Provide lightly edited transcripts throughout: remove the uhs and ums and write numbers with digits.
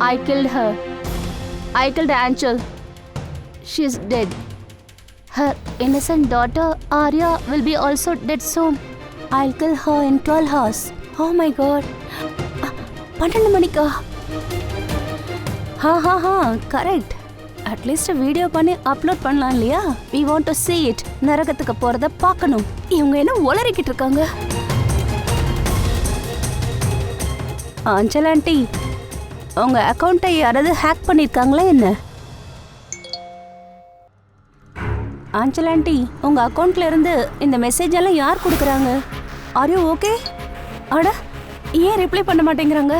I killed her. I killed Anchal. She's dead. Her innocent daughter Arya will be also dead soon. I'll kill her in 12 hours. Oh my god. 12 மணிக்கா? Ha, correct. At least video பண்ணி upload பண்ணலாம் இல்லையா? We want to see it. நரகத்துக்கு போறத பார்க்கணும். இவங்க என்ன உளறிக்கிட்டு இருக்காங்க? ஆஞ்சல் ஆண்டி, உங்க அக்கௌண்ட்டை யாராவது ஹேக் பண்ணிருக்காங்களா என்ன? ஆஞ்சல் ஆண்டி, உங்க அக்கௌண்ட்ல இருந்து இந்த மெசேஜ் எல்லாம் யார் கொடுக்குறாங்க? Are you okay? அட, ஏன் ரிப்ளை பண்ண மாட்டேங்கிறாங்க?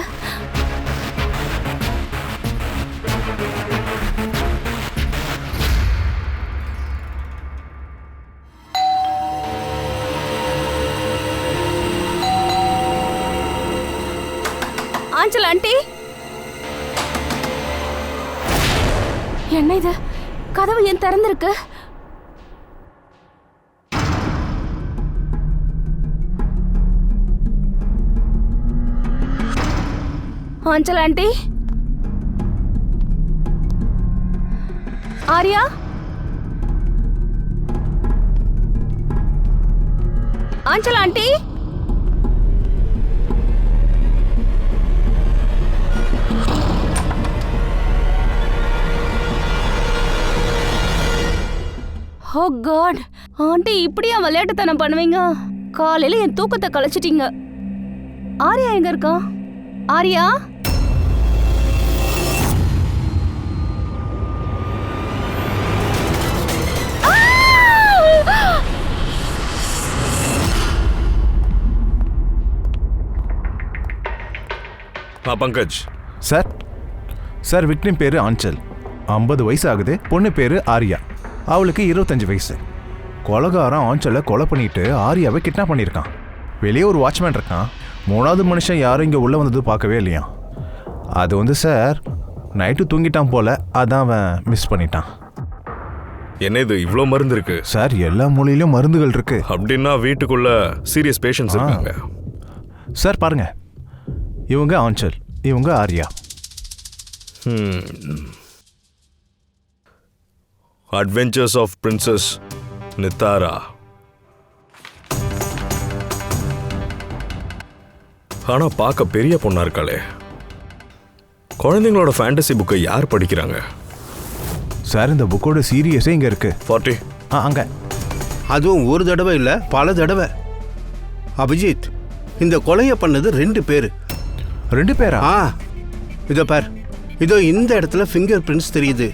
ஆஞ்சல் ஆண்டி, என்ன இது? கதவு ஏன் திறந்திருக்கு? ஆஞ்சல் ஆண்டி, ஆர்யா, ஆஞ்சல் ஆண்டி, ஓ காட், ஆண்டி இப்படியா விளையாட்டுத்தனம் பண்ணுவீங்க? காலையில என் தூக்கத்தை கலைச்சிட்டீங்க. ஆர்யா எங்க இருக்கா? Arya, Pankaj sir. Sir, victim பேரு ஆஞ்சல், 50 வயசு ஆகுது. பொண்ணு பேரு ஆர்யா, அவளுக்கு 25 வயசு. கொலைகாரன் ஆஞ்சலை கொலை பண்ணிட்டு ஆர்யாவை கிட்னாப் பண்ணியிருக்கான். வெளியே ஒரு வாட்ச்மேன் இருக்கான். 3வது மனுஷன் யாரும் இங்கே உள்ளே வந்தது பார்க்கவே இல்லையா? அது சார் நைட்டு தூங்கிட்டான் போல, அதான் அவன் மிஸ் பண்ணிட்டான். என்ன இது இவ்வளோ மருந்து இருக்கு? சார், எல்லா மூலையிலும் மருந்துகள் இருக்கு. அப்படின்னா வீட்டுக்குள்ள சீரியஸ் பேஷண்ட்ஸ் இருக்காங்க. சார் பாருங்க, இவங்க ஆஞ்சல், இவங்க Arya. Adventures of princess Nithara. ஆனா பார்க்க பெரிய பொண்ணா இருக்காளே. குழந்தைங்களோட ஃபேண்டசி புக்கை யார் படிக்கிறாங்க? சார், இந்த புக்கோட சீரியஸே இங்க இருக்கு. 40 அங்க. அதுவும் ஒரு தடவை இல்ல, பல தடவை. அபிஜித், இந்த கொலையை பண்ணது 2 பேரு. 2 பேரா? இதோ பார், இதோ இந்த இடத்துல ஃபிங்கர் பிரிண்ட்ஸ் தெரியுது.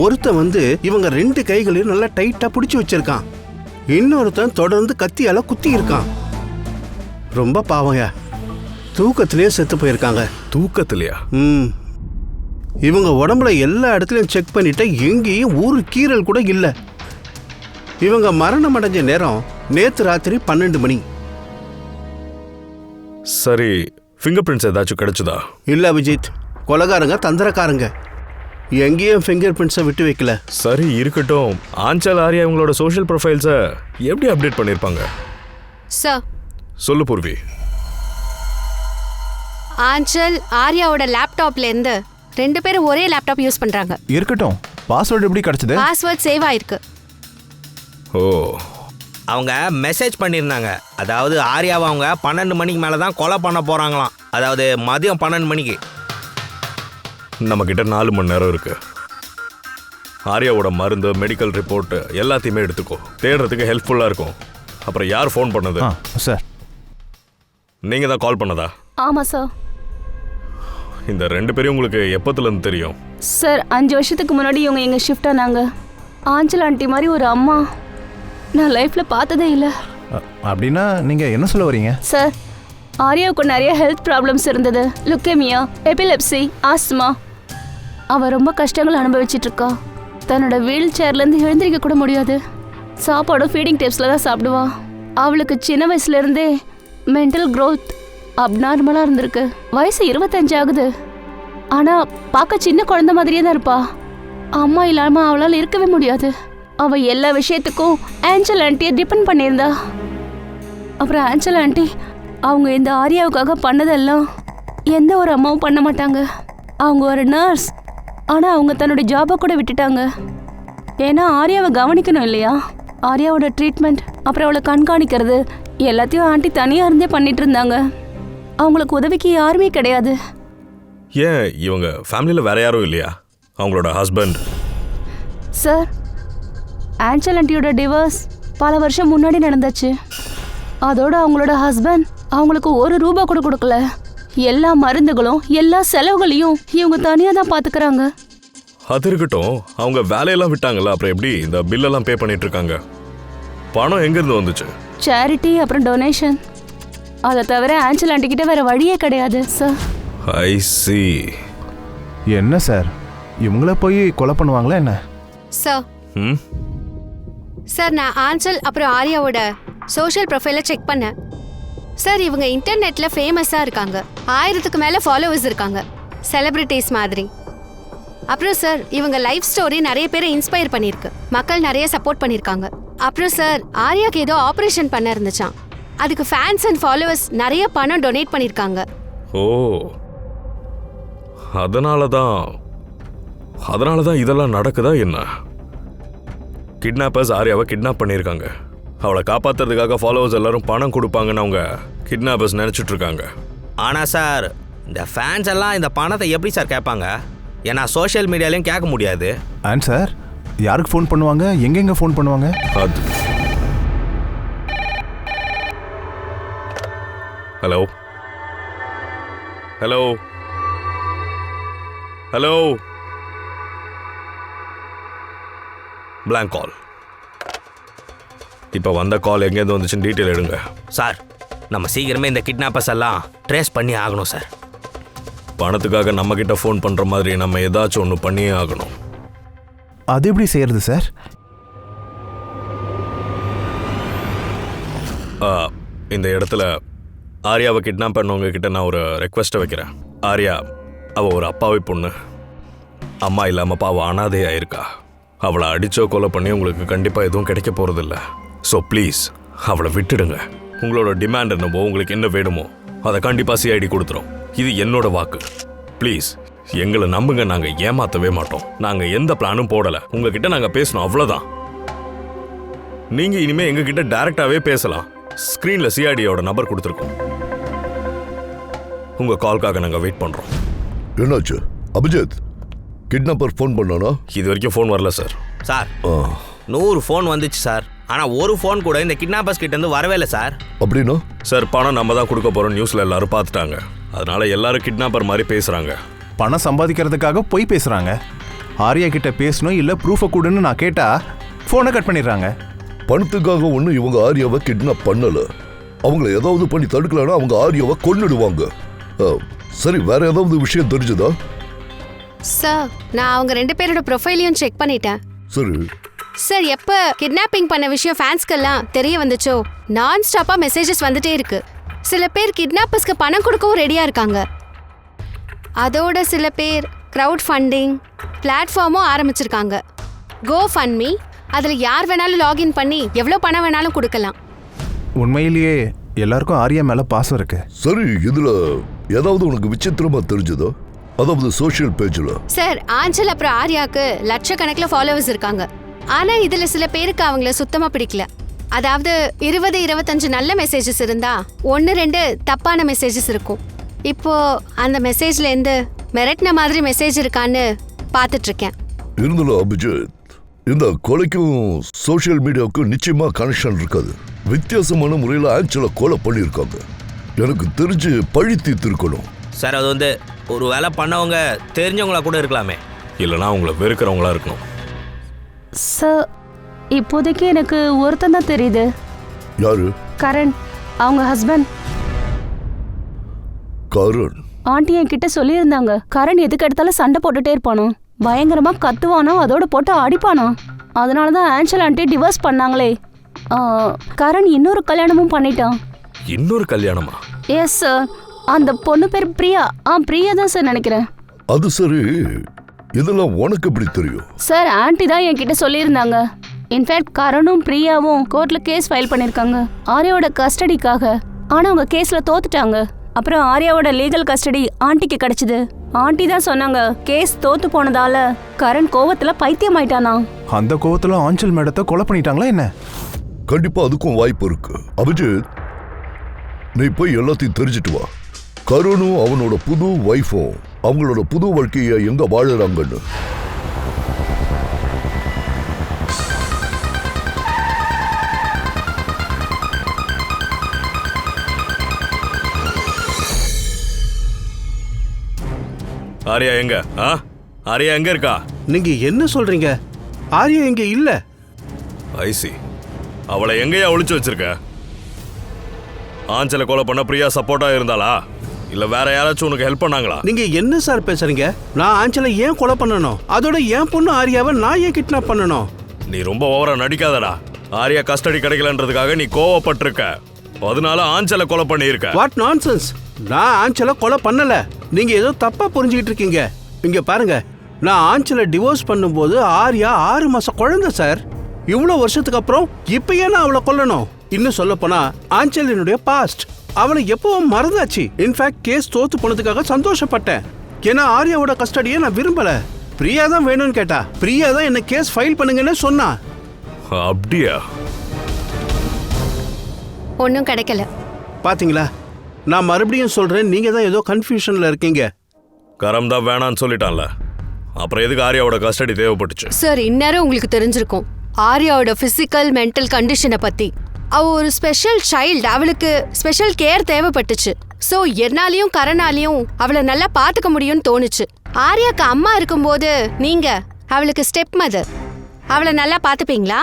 ஒருத்தன் இவங்க 2 கைகளையும் நல்லா டைட்டா பிடிச்சி வச்சிருக்கான். இன்னொருத்தன் தொடர்ந்து கத்தியால குத்தி இருக்கான். ரொம்ப பாவங்க, தூக்கத்திலேயே செத்து போயிருக்காங்க. தூக்கத்திலையா? இவங்க உடம்புல எல்லா இடத்துலயும் செக் பண்ணிட்டு எங்கேயும் ஒரு கீறல் கூட இல்ல. இவங்க மரணம் அடைஞ்ச நேரம் நேத்து ராத்திரி 12 மணி. சரி, ஃபிங்கர் பிரிண்ட்ஸ் ஏதாச்சும் கிடைச்சதா? இல்ல அபிஜித், கொலைகாரங்க தந்திரக்காரங்க, எங்கேயும் ஃபிங்கர் பிரிண்ட்ஸை விட்டு வைக்கல. சரி இருக்கட்டும், ஆஞ்சல் ஆர்யா இவங்களோட சோஷியல் ப்ரொஃபைல்ஸை எப்படி அப்டேட் பண்ணியிருப்பாங்க? சார், சொல்லு பூர்வி. ஆஞ்சல் ஆர்யாவோட லேப்டாப்ல இருந்து 2 பேரும் ஒரே லேப்டாப் யூஸ் பண்றாங்க. இருக்கட்டும், பாஸ்வேர்டு எப்படி கிடைச்சது? பாஸ்வேர்ட் சேவ் ஆயிருக்கு. ஓ, அவங்க மெசேஜ் பண்ணியிருந்தாங்க. அதாவது ஆர்யாவை அவங்க 12 மணிக்கு மேலே தான் கொலை பண்ண போகிறாங்களாம். அதாவது மதியம் 12 மணிக்கு. நம்மக்கிட்ட 4 மணி நேரம் இருக்கு. ஆர்யாவோட மருந்து, மெடிக்கல் ரிப்போர்ட் எல்லாத்தையுமே எடுத்துக்கோ. தேடுறதுக்கு ஹெல்ப்ஃபுல்லாக இருக்கும். அப்புறம் யார் ஃபோன் பண்ணது? சார், நீங்கள் தான் கால் பண்ணதா? ஆமாம் சார். இந்த 2 பேரும் உங்களுக்கு எப்போத்துலேருந்து தெரியும்? சார், 5 வருஷத்துக்கு முன்னாடி இவங்க எங்கள் ஷிஃப்ட் ஆனாங்க. ஆஞ்சல் ஆண்டி மாதிரி ஒரு அம்மா நான் லைஃப்பில் பார்த்ததே இல்லை. அப்படின்னா நீங்கள் என்ன சொல்ல வரீங்க? சார், ஆர்யாவுக்கு நிறைய ஹெல்த் ப்ராப்ளம்ஸ் இருந்தது. Leukaemia, epilepsy, asthma. அவள் ரொம்ப கஷ்டங்கள் அனுபவிச்சுட்டு இருக்கா. தன்னோட வீல் சேர்லேருந்து எழுந்திரிக்க கூட முடியாது. சாப்பாடும் ஃபீடிங் டிப்ஸில் தான் சாப்பிடுவா. அவளுக்கு சின்ன வயசுலேருந்தே மென்டல் க்ரோத் அப்நார்மலாக இருந்திருக்கு. வயசு 25 ஆகுது. ஆனால் பார்க்க சின்ன குழந்தை மாதிரியே தான் இருப்பா. அம்மா இல்லாமல் அவளால் இருக்கவே முடியாது. அவள் எல்லா விஷயத்துக்கும் ஆஞ்சல் ஆண்டியை டிபெண்ட் பண்ணியிருந்தா. அப்புறம் ஆஞ்சல் ஆண்டி அவங்க இந்த ஆர்யாவுக்காக பண்ணதெல்லாம் எந்த ஒரு அம்மாவும் பண்ண மாட்டாங்க. அவங்க ஒரு நர்ஸ். ஆனால் அவங்க தன்னுடைய ஜாபை கூட விட்டுட்டாங்க. ஏன்னா ஆர்யாவை கவனிக்கணும் இல்லையா? ஆர்யாவோட ட்ரீட்மெண்ட், அப்புறம் அவளை கண்காணிக்கிறது எல்லாத்தையும் ஆண்டி தனியாக இருந்தே பண்ணிட்டு இருந்தாங்க. அவங்களுக்கு உதவிக்கு யாருமே கிடையாது. ஏன் இவங்க ஃபேமிலியில் வேற யாரும் இல்லையா? அவங்களோட ஹஸ்பண்ட்? சார், ஆன்சல் ஆண்டியோட டிவோர்ஸ் பல வருஷம் முன்னாடி நடந்துச்சு. அதோட அவங்களோட ஹஸ்பண்ட் அவங்களுக்கு ₹1 கூட கொடுக்கல. எல்லா மருந்துகளும் எல்லா செலவுகளையும் இவங்க தனியாக தான் பார்த்துக்கிறாங்க. அது இருக்கட்டும், அவங்க வேலையெல்லாம் விட்டாங்கல்ல, அப்புறம் எப்படி இந்த பில்லெல்லாம் பே பண்ணிட்டு இருக்காங்க? பணம் எங்கேருந்து வந்துச்சு? சேரிட்டி அப்புறம் டொனேஷன். அதை தவிர ஆன்சல் ஆண்டி கிட்ட வேற வழியே கிடையாது சார். ஐ சி. என்ன சார், இவங்கள போய் கொலை பண்ணுவாங்களா என்ன? சார் ம், சார் நான் ஆன்சல் அப்புறம் ஆர்யாவோட சோஷியல் ப்ரொஃபைலை செக் பண்ணேன். சார் இவங்க இன்டர்நெட்ல ஃபேமஸாக இருக்காங்க. 1000க்கு மேலே ஃபாலோவர்ஸ் இருக்காங்க, செலிபிரிட்டிஸ் மாதிரி. அப்புறம் சார் இவங்க லைஃப் ஸ்டோரி நிறைய பேரை இன்ஸ்பயர் பண்ணியிருக்கு. மக்கள் நிறைய சப்போர்ட் பண்ணியிருக்காங்க. அப்புறம் சார் ஆர்யாக்கு ஏதோ ஆப்ரேஷன் பண்ண இருந்துச்சான். அதுக்கு ஃபேன்ஸ் அண்ட் ஃபாலோவர்ஸ் நிறைய பணம் டொனேட் பண்ணியிருக்காங்க. ஓ, அதனால தான் இதெல்லாம் நடக்குதா என்ன? கிட்னாப்பர்ஸ் ஆர்யாவை கிட்னாப் பண்ணியிருக்காங்க. அவளை காப்பாற்றுறதுக்காக ஃபாலோவர்ஸ் எல்லாரும் பணம் கொடுப்பாங்கன்னு அவங்க கிட்னாப்பர்ஸ் நினச்சிட்டு இருக்காங்க. ஆனால் சார் இந்த ஃபேன்ஸ் எல்லாம் இந்த பணத்தை எப்படி சார் கேட்பாங்க? ஏன்னா சோஷியல் மீடியாலையும் கேட்க முடியாது. அண்ட் சார், யாருக்கு ஃபோன் பண்ணுவாங்க, எங்கெங்க ஃபோன் பண்ணுவாங்க? அது ஹலோ ஹலோ ஹலோ பிளாங்க் கால். இப்போ வந்த கால் எங்கேருந்து வந்துச்சுன்னு டீட்டெயில் எடுங்க. சார் நம்ம சீக்கிரமே இந்த கிட்னாப்பர்ஸ் எல்லாம் ட்ரேஸ் பண்ணி ஆகணும் சார். பணத்துக்காக நம்மக்கிட்ட ஃபோன் பண்ணுற மாதிரி நம்ம ஏதாச்சும் ஒன்று பண்ணியே ஆகணும். அது எப்படி செய்யறது சார்? இந்த இடத்துல ஆர்யாவை கிட்னாப் பண்ணவங்க கிட்ட நான் ஒரு ரெக்வெஸ்ட்டை வைக்கிறேன். ஆர்யா அவள் ஒரு அப்பாவி பொண்ணு, அம்மா இல்லாமல் பாவம் அனாதையாக இருக்கா. அவளை அடிச்சோ கொலை பண்ணி உங்களுக்கு கண்டிப்பாக எதுவும் கிடைக்க போகிறதில்ல. ஸோ ப்ளீஸ் அவளை விட்டுடுங்க. உங்களோட டிமாண்ட் என்னவோ, உங்களுக்கு என்ன வேணுமோ அதை கண்டிப்பாக சிஐடி கொடுத்துரும். இது என்னோட வாக்கு. ப்ளீஸ் எங்களை நம்புங்க, நாங்கள் ஏமாற்றவே மாட்டோம். நாங்கள் எந்த பிளானும் போடலை. உங்ககிட்ட நாங்கள் பேசணும், அவ்வளோதான். நீங்கள் இனிமேல் எங்ககிட்ட டைரெக்டாகவே பேசலாம். ஸ்க்ரீனில் சிஐடியோட நம்பர் கொடுத்துருக்கோம். உங்கள் கால்க்காக நாங்கள் வெயிட் பண்ணுறோம். என்னாச்சு அபிஜித்? கிட்னாப்பர் ஃபோன் பண்ணானா? இது வரைக்கும் ஃபோன் வரல சார். சார் 100 ஃபோன் வந்துச்சு சார். ஆனால் ஒரு ஃபோன் கூட இந்த கிட்னாப்பர்ஸ் கிட்டேருந்து வரவே இல்லை சார். அப்படின்னா சார் பணம் நம்ம தான் கொடுக்க போகிறோம் நியூஸில் எல்லாரும் பார்த்துட்டாங்க. அதனால எல்லாரும் கிட்னாப்பர் மாதிரி பேசுகிறாங்க. பணம் சம்பாதிக்கிறதுக்காக போய் பேசுறாங்க. ஆர்யா கிட்ட பேசணும், இல்லை ப்ரூஃபை கொடுன்னு நான் கேட்டா ஃபோனை கட் பண்ணிடுறாங்க. பணத்துக்காக ஒன்றும் இவங்க ஆர்யாவை கிட்னாப் பண்ணல. அவங்கள ஏதாவது பண்ணி தடுக்கலன்னா அவங்க ஆர்யாவை கொன்னுடுவாங்க. சரி, வேற ஏதாவது விஷயம் தெரிஞ்சுதா? சார் நான் அவங்க 2 பேரோட ப்ரொஃபைலையும் செக் பண்ணிட்டேன். சரி. சார் எப்போ கிட்னாப்பிங் பண்ண விஷயம் ஃபேன்ஸ்க்கெல்லாம் தெரிய வந்துச்சோ நான் ஸ்டாப்பாக மெசேஜஸ் வந்துட்டே இருக்கு. சில பேர் கிட்னாப்பர்ஸ்க்கு பணம் கொடுக்கவும் ரெடியாக இருக்காங்க. அதோட சில பேர் க்ரௌட் ஃபண்டிங் பிளாட்ஃபார்மும் ஆரம்பிச்சிருக்காங்க. கோ ஃபண்ட் மீ. அதில் யார் வேணாலும் லாகின் பண்ணி எவ்வளோ பணம் வேணாலும் கொடுக்கலாம். உண்மையிலேயே எல்லாருக்கும் ஆர்யா மேல பாசம் இருக்கு. சரி, இதுல ஏதாவது உனக்கு விசித்திரமா தெரிஞ்சதோ? அதாவது சோஷியல் பேஜ்ல சார் ஆஞ்சல் அப்புறம் ஆர்யாவுக்கு லட்சக்கணக்கில் ஃபாலோவர்ஸ் இருக்காங்க. ஆனால் இதில் சில பேருக்கு அவங்கள சுத்தமாக பிடிக்கல. அதாவது 20-25 நல்ல மெசேஜஸ் இருந்தா 1-2 தப்பான மெசேஜஸ் இருக்கும். இப்போ அந்த மெசேஜ்லேருந்து மிரட்டின மாதிரி மெசேஜ் இருக்கான்னு பார்த்துட்டு இருக்கேன். இருந்தாலும் அபிஜித், இந்த கொலைக்கும் சோஷியல் மீடியாவுக்கும் நிச்சயமா கனெக்ஷன் இருக்காது. வித்தியாசமான முறையில் ஆன்சலை கொலை பண்ணியிருக்காங்க. எனக்கு தெரிஞ்சு பழி தீர்த்திருக்கணும். சார் அது வந்து ஒரு வேலை பண்ணவங்க தெரிஞ்சவங்களா கூட இருக்கலாமே. இல்லைனா அவங்கள வெறுக்கிறவங்களா இருக்கணும். சார் இப்போதைக்கு எனக்கு ஒருத்தன் தான் தெரியுது. யாரு? கரண், அவங்க ஹஸ்பண்ட். கரண்? ஆண்டி என்கிட்ட சொல்லியிருந்தாங்க கரண் எதுக்கு எடுத்தாலும் சண்டை போட்டுட்டே இருப்பானோ, பயங்கரமா கத்துவானோ, அதோட போட்டு அடிப்பானோ. அதனால தான் ஆன்சல் ஆண்டி டிவோர்ஸ் பண்ணாங்களே. கரண் இன்னொரு கல்யாணமும் பண்ணிட்டான். இன்னொரு கல்யாணமா? Yes sir. அந்த பொண்ணு பேர் பிரியா. பிரியா தான் சார் நினைக்கிறேன். அது சரி, இதெல்லாம் உனக்கு எப்படி தெரியும்? சார் ஆண்டி தான் என்கிட்ட சொல்லியிருந்தாங்க. இன்ஃபேக்ட் கரணும் பிரியாவும் கோர்ட்ல கேஸ் ஃபைல் பண்ணியிருக்காங்க ஆர்யாவோட கஸ்டடிக்காக. ஆனால் அவங்க கேஸில் தோத்துட்டாங்க. அப்புறம் ஆர்யாவோட லீகல் கஸ்டடி ஆண்டிக்கு கிடைச்சிது. ஆண்டி தான் சொன்னாங்க கேஸ் தோத்து போனதால கரண் கோவத்துல பைத்தியம் ஆயிட்டானா. அந்த கோவத்துல ஆஞ்சல் மேடத்தை கொலை பண்ணிட்டாங்களா என்ன? கண்டிப்பா அதுக்கும் வாய்ப்பு இருக்கு. அபிஜித், நீ போய் எல்லாத்தையும் தெரிஞ்சிட்டு வா. கருணும் அவனோட புது வைஃபும் அவங்களோட புது வாழ்க்கைய எங்க வாழறாங்கன்னு. ஆரியா எங்க? ஆரியா எங்க இருக்கா? நீங்க என்ன சொல்றீங்க? ஆரியா இங்க இல்ல. ஐசி, அவளை எங்கேயா ஒளிச்சு வச்சிருக்க? ஆஞ்சலை கொலை பண்ண பிரியா சப்போர்ட்டா இருந்தாளா இல்ல வேற யாராச்சும் உனக்கு ஹெல்ப் பண்ணாங்களா? நீங்க என்ன சார் பேசுறீங்க? நான் ஆஞ்சலை ஏன் கொலை பண்ணணும்? அதோட என் பொண்ணு ஆரியாவை நான் ஏன் கிட்னாப் பண்ணணும்? நீ ரொம்ப ஓவரா நடிக்காதடா. ஆரியா கஸ்டடி கிடைக்கலன்றதுக்காக நீ கோவப்பட்டிருக்க, அதனால ஆஞ்சலை கொலை பண்ணியிருக்க. What nonsense! நான் ஆஞ்சலை கொலை பண்ணல. நீங்க ஏதோ தப்பா புரிஞ்சுக்கிட்டு இருக்கீங்க. இங்க பாருங்க, நான் ஆஞ்சலை டிவோர்ஸ் பண்ணும்போது ஆரியா 6 மாச குழந்தை சார். இவ்வளவு வருஷத்துக்கு அப்புறம் இப்ப ஏன் அவளை கொல்லணும்? இன்னும் சொல்ல போனா ஆஞ்சல் என்னுடைய பாஸ்ட். அவளை எப்பவும் மறந்தாச்சு. இன்ஃபேக்ட் கேஸ் தோத்து போனதுக்காக சந்தோஷப்பட்டேன். ஏன்னா ஆரியாவோட கஸ்டடியை நான் விரும்பல. பிரியா தான் வேணும்னு கேட்டா. பிரியா தான் என்ன கேஸ் ஃபைல் பண்ணுங்கன்னு சொன்னா. அப்படியா? ஒன்றும் கிடைக்கல. பாத்தீங்களா, நான் மறுபடியும் சொல்றேன், நீங்க தான் ஏதோ கன்ஃபியூஷன்ல இருக்கீங்க. கரம் தான் வேணான்னு சொல்லிட்டான்ல, அப்புறம் எதுக்கு ஆரியாவோட கஸ்டடி தேவைப்பட்டுச்சு? சார், இந்நேரம் உங்களுக்கு தெரிஞ்சிருக்கும் ஆரியாவோட பிசிக்கல் மென்டல் கண்டிஷனை பத்தி. அவ ஒரு ஸ்பெஷல் சைல்டு, அவளுக்கு ஸ்பெஷல் கேர் தேவைப்பட்டுச்சு. ஸோ என்னாலையும் கரனாலையும் அவளை நல்லா பார்த்துக்க முடியும்னு தோணுச்சு. ஆரியாக்கு அம்மா இருக்கும்போது நீங்க அவளுக்கு ஸ்டெப் மதர். அவளை நல்லா பார்த்துப்பீங்களா?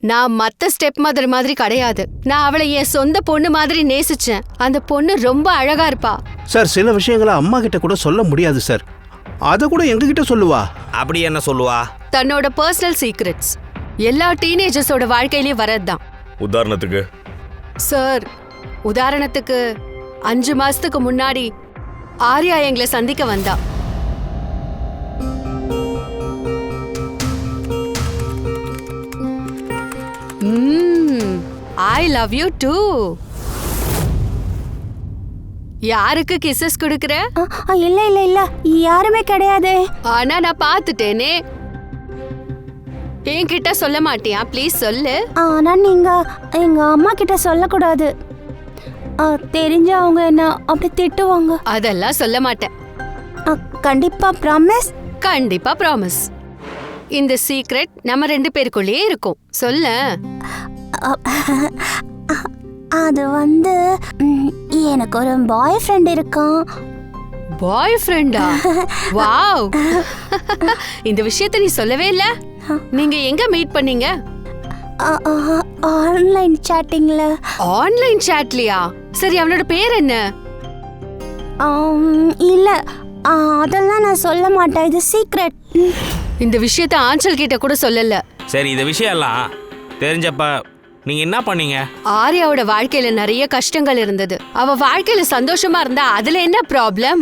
நான் மற்ற ஸ்டெப் மதர் மாதிரி கிடையாது. நான் அவளை என் சொந்த பொண்ணு மாதிரி நேசிச்சேன். அந்த பொண்ணு ரொம்ப அழகா இருப்பா. சார், சில விஷயங்களை அம்மா கிட்ட கூட சொல்ல முடியாது சார். அதை கூட எங்ககிட்ட சொல்லுவா. அப்படி என்ன சொல்லுவா? தன்னோட பர்சனல் சீக்ரெட்ஸ் எல்லா டீனேஜர்ஸோட வாழ்க்கையிலயும் வரதுதான். உதாரணத்துக்கு சார், உதாரணத்துக்கு 5 மாசத்துக்கு முன்னாடி ஆர்யா எங்களை சந்திக்க வந்தா. I love you too. யாருக்கு கிசஸ் கொடுக்கற? இல்ல இல்ல இல்ல, யாருமே கிடையாது. ஆனா நான் பார்த்துட்டேனே. என்கிட்ட சொல்ல மாட்டியா? ப்ளீஸ் சொல்லு. ஆனா நீங்க எங்க அம்மா கிட்ட சொல்லக்கூடாது. தெரிஞ்ச அவங்க என்ன அப்படி திட்டுவாங்க. அதெல்லாம் சொல்ல மாட்டேன். கண்டிப்பா ப்ராமிஸ். கண்டிப்பா ப்ராமிஸ். இந்த சீக்ரெட் நம்ம 2 பேருக்குள்ளேயே இருக்கும். சொல்ல. அது வந்து எனக்கு ஒரு பாய் ஃப்ரெண்ட் இருக்கான். பாய் ஃப்ரெண்டா? வாவ். இந்த விஷயத்தை நீ சொல்லவே இல்ல. நீங்க எங்க மீட் பண்ணீங்க? ஆன்லைன் சாட்டிங்ல. ஆன்லைன் சாட்லியா? சரி, அவனோட பேர் என்ன? இல்ல, அதெல்லாம் நான் சொல்ல மாட்டேன். இது சீக்ரெட். இந்த விஷயத்தை ஆஞ்சல் கிட்ட கூட சொல்லல. சரி, இந்த விஷயம் எல்லாம் தெரிஞ்சப்ப நீங்க என்ன பண்ணீங்க? ஆர்யாவோட வாழ்க்கையில நிறைய கஷ்டங்கள் இருந்தது. அவ வாழ்க்கையில சந்தோஷமா இருந்தா அதுல என்ன ப்ராப்ளம்?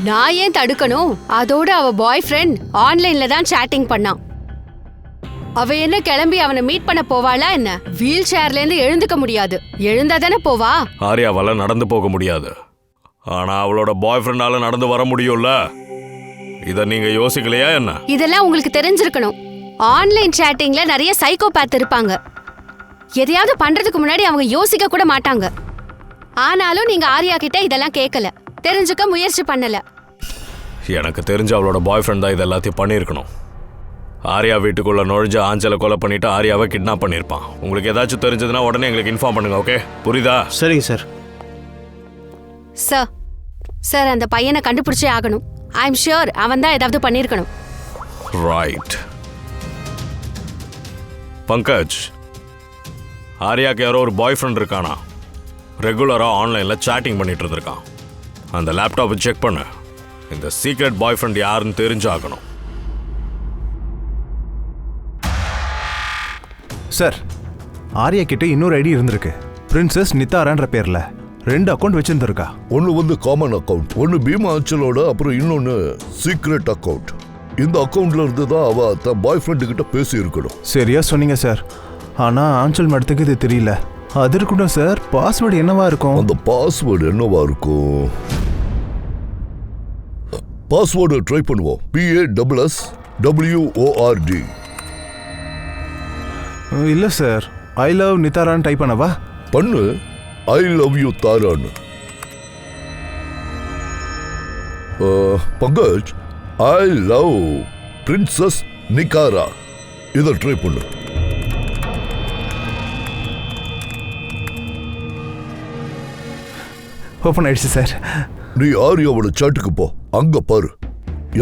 நான் ஏன் தடுக்கணும்? அதோட அவ பாய் ஃப்ரெண்ட் ஆன்லைன்ல தான் சாட்டிங் பண்ணான். அவ என்ன கிளம்பி அவனை மீட் பண்ண போவாளா என்ன? வீல் சேர்ல இருந்து எழுந்துக்க முடியாது. எழுந்தா தானே போவா. ஆரியாவால நடந்து போக முடியாது, ஆனா அவளோட பாய் ஃப்ரெண்டால நடந்து வர முடியும்ல. இத நீங்க யோசிக்கலையா என்ன? இதெல்லாம் உங்களுக்கு தெரிஞ்சிருக்கணும். ஆன்லைன் சாட்டிங்ல நிறைய சைக்கோபேத் இருப்பாங்க. எதையாவது பண்றதுக்கு முன்னாடி அவங்க யோசிக்க கூட மாட்டாங்க. ஆனாலும் நீங்க ஆர்யா கிட்ட இதெல்லாம் கேட்கல, தெரிஞ்சுக்க முயற்சி பண்ணல. எனக்கு தெரிஞ்ச அவளோட பாய் ஃப்ரெண்ட் தான் இது எல்லாத்தையும் பண்ணியிருக்கணும். ஆர்யா வீட்டுக்குள்ள நுழைஞ்சு ஆஞ்சலை கொலை பண்ணிட்டு ஆர்யாவை கிட்னாப் பண்ணியிருப்பான். உங்களுக்கு ஏதாச்சும் தெரிஞ்சதுன்னா உடனே எங்களுக்கு இன்ஃபார்ம் பண்ணுங்க. ஓகே, புரியுதா? சரிங்க சார். சார், அந்த பையனை கண்டுபிடிச்சே ஆகணும். ஐ எம் ஷியோர் அவன் தான் ஏதாவது பண்ணியிருக்கணும். ரைட். பங்கஜ், ஆர்யாக்கு யாரோ ஒரு பாய் ஃப்ரெண்ட் இருக்கானா? ரெகுலராக ஆன்லைனில் சேட்டிங் பண்ணிட்டு இருந்திருக்கான். அந்த லேப்டாப்பை செக் பண்ணு. இந்த சீக்ரெட் பாய் ஃப்ரெண்ட் யாருன்னு தெரிஞ்சாகணும். சார், ஆர்யா கிட்ட இன்னொரு ஐடி இருந்திருக்கு. பிரின்சஸ் நித்தாரான்ற பேர்ல 2 அக்கௌண்ட் வச்சிருந்திருக்கா. ஒன்னு வந்து காமன் அக்கவுண்ட், ஒன்னு பீமா ஆஞ்சலோட, அப்புறம் இன்னொன்னு சீக்ரெட் அக்கவுண்ட். இந்த அக்கவுண்ட்ல இருந்து தான் அவ தன் பாய் ஃப்ரெண்டு கிட்ட பேசி இருக்கணும். சரியா சொன்னீங்க சார். ஆனா ஆஞ்சல் மேடத்துக்கு இது தெரியல. அது இருக்கட்டும் சார், பாஸ்வேர்டு என்னவா இருக்கும்? அந்த பாஸ்வேர்டு என்னவா இருக்கும்? பாஸ்வேர்டு ட்ரை பண்ணுவோம். PASSWORD. இல்லை சார், ஐ லவ் நிதாரான்னு டைப் பண்ணவா? பண்ணு. ஐ லவ் யூ தாரான்னு. Pankaj, I love princess Nikara. இதை ட்ரை பண்ணு. ஓப்பன் ஆயிடுச்சு சார். நீ ஆரியாவோட சாட்டுக்கு போ. அங்க பாரு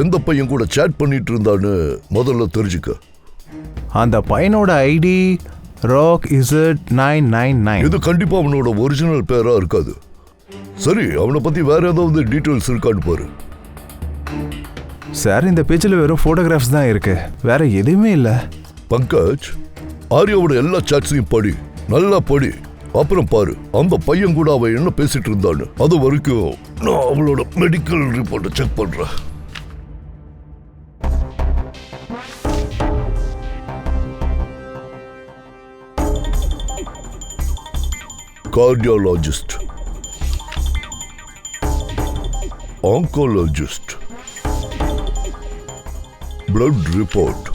எந்த பையன் கூட சேட் பண்ணிட்டு இருந்தான்னு முதல்ல தெரிஞ்சுக்க. அந்த பையனோட ஐடி ராக் Z999. இது கண்டிப்பா அவனோட ஒரிஜினல் பேரா இருக்காது. சரி, அவனை பத்தி வேற ஏதாவது டீடைல்ஸ் இருக்கான்னு பாரு. சார், இந்த பேஜில் வெறும் ஃபோட்டோகிராஃப்ஸ் தான் இருக்கு, வேற எதுவுமே இல்லை. பங்கஜ், ஆரியாவோட எல்லா சாட்ஸையும் படி, நல்லா படி. அப்புறம் பாரு அந்த பையன் கூட அவன் என்ன பேசிட்டு இருந்தான்னு. அது வரைக்கும் நான் அவளோட மெடிக்கல் ரிப்போர்ட்டை செக் பண்றேன். Cardiologist, oncologist, blood report,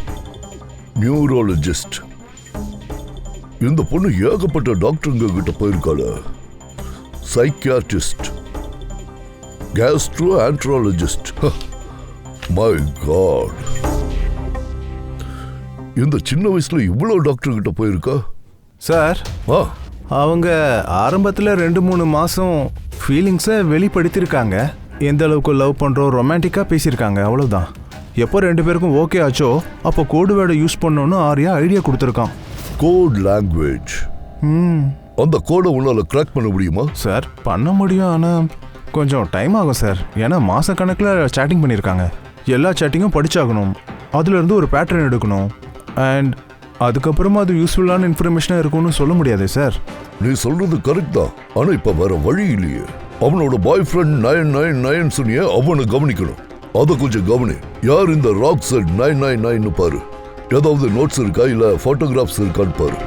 neurologist. இந்த பொண்ணு ஏகப்பட்ட டாக்டருங்க கிட்ட போயிருக்காள. Psychiatrist, gastroenterologist. My God, இந்த சின்ன வயசுல இவ்வளவு டாக்டர் கிட்ட போயிருக்கா? சார், ஆ, அவங்க ஆரம்பத்தில் 2-3 மாதம் ஃபீலிங்ஸை வெளிப்படுத்தியிருக்காங்க. எந்த அளவுக்கு லவ் பண்ணுறோம், ரொமான்டிக்காக பேசியிருக்காங்க, அவ்வளோதான். எப்போ 2 பேருக்கும் ஓகே ஆச்சோ அப்போ கோடு வேர்டை யூஸ் பண்ணோன்னு ஆரியா ஐடியா கொடுத்துருக்கான். Code language. அந்த கோடை உன்னால கிராக் பண்ண முடியுமா? சார், பண்ண முடியும், ஆனால் கொஞ்சம் டைம் ஆகும் சார். ஏன்னா மாதக்கணக்கில் சேட்டிங் பண்ணியிருக்காங்க. எல்லா சேட்டிங்கும் படிச்சாகணும், அதுலேருந்து ஒரு பேட்டர்ன் எடுக்கணும், அண்ட் அதுக்கப்புறமா அது யூஸ்ஃபுல்லான இன்ஃபர்மேஷனாக இருக்கும்னு சொல்ல முடியாது சார். நீ சொல்றது கரெக்ட் தான், ஆனா இப்ப வேற வழி இல்லையே. அவனோட பாய் ஃப்ரெண்ட் 999 சொன்னியே, அவனை கவனிக்கணும். அதை கொஞ்சம் கவனி. யார் இந்த ராக் Z999 பாரு. ஏதாவது நோட்ஸ் இருக்கா இல்ல போட்டோகிராஃப்ஸ் இருக்கான்னு பாரு.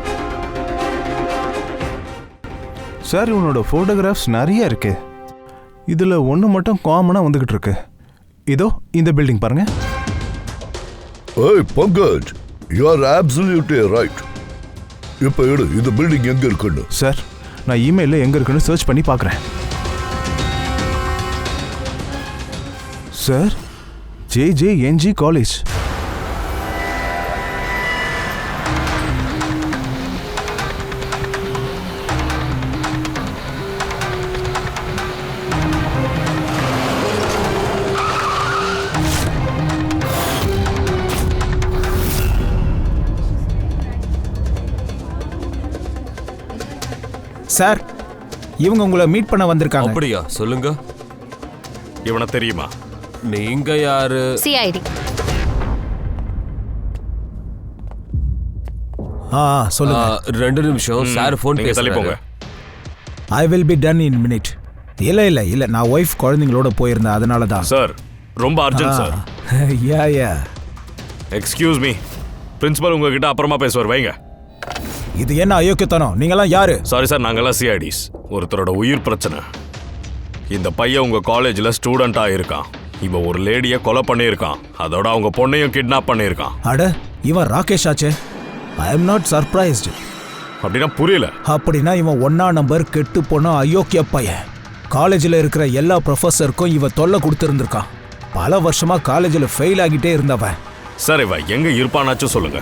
சார், இவனோட ஃபோட்டோகிராஃப்ஸ் நிறைய இருக்கு. இதில் ஒன்று மட்டும் காமனாக வந்துக்கிட்டு இருக்கு. இதோ இந்த பில்டிங் பாருங்க. ஏய் Pankaj, you are absolutely right. இப்போ எடு, இந்த பில்டிங் எங்க இருக்குன்னு. சார், நான் இமெயிலில் எங்கே இருக்குன்னு சர்ச் பண்ணி பார்க்குறேன். Sir, JJNG college. சார், இவங்க உங்களை மீட் பண்ண வந்திருக்காங்க. அப்படியா? சொல்லுங்க. இவனை தெரியுமா? நீங்க யாரு? CID. சொல்லுங்க. 2 நிமிஷம், சார் ஃபோன் நீங்க தள்ளி போங்க. பேசுறாரு. I will be done in minute. இல்ல நான் ஒய்ஃப் குழந்தைங்களோட போயிருந்தேன், அதனால தான். சார், ரொம்ப அர்ஜென்ட் சார். யா எக்ஸ்கியூஸ் மீ, பிரின்சிபல் உங்ககிட்ட அப்புறமா பேசுவார், வைங்க. இது என்ன அயோக்கியத்தனம்? நீங்களாம் யாரு? சாரி சார், நாங்கெல்லாம் CIDs. ஒருத்தரோட உயிர் பிரச்சனை. இந்த பையன் உங்க காலேஜில் ஸ்டூடெண்டா இருக்கான். இவன் ஒரு லேடியை கொலை பண்ணியிருக்கான். அதோட அவங்க பொண்ணையும் கிட்னாப் பண்ணியிருக்கான். அட, இவன் ராகேஷ் ஆச்சே. I am not surprised. அப்படின்னா புரியல. அப்படின்னா இவன் 1ஆம் நம்பர் கெட்டு போன அயோக்கிய பையன். காலேஜில் இருக்கிற எல்லா ப்ரொஃபஸருக்கும் இவன் தொல்லை கொடுத்துருந்துருக்கான். பல வருஷமா காலேஜில் ஃபெயில் ஆகிட்டே இருந்தவன். சார், இவன் எங்க இருப்பானாச்சும் சொல்லுங்க.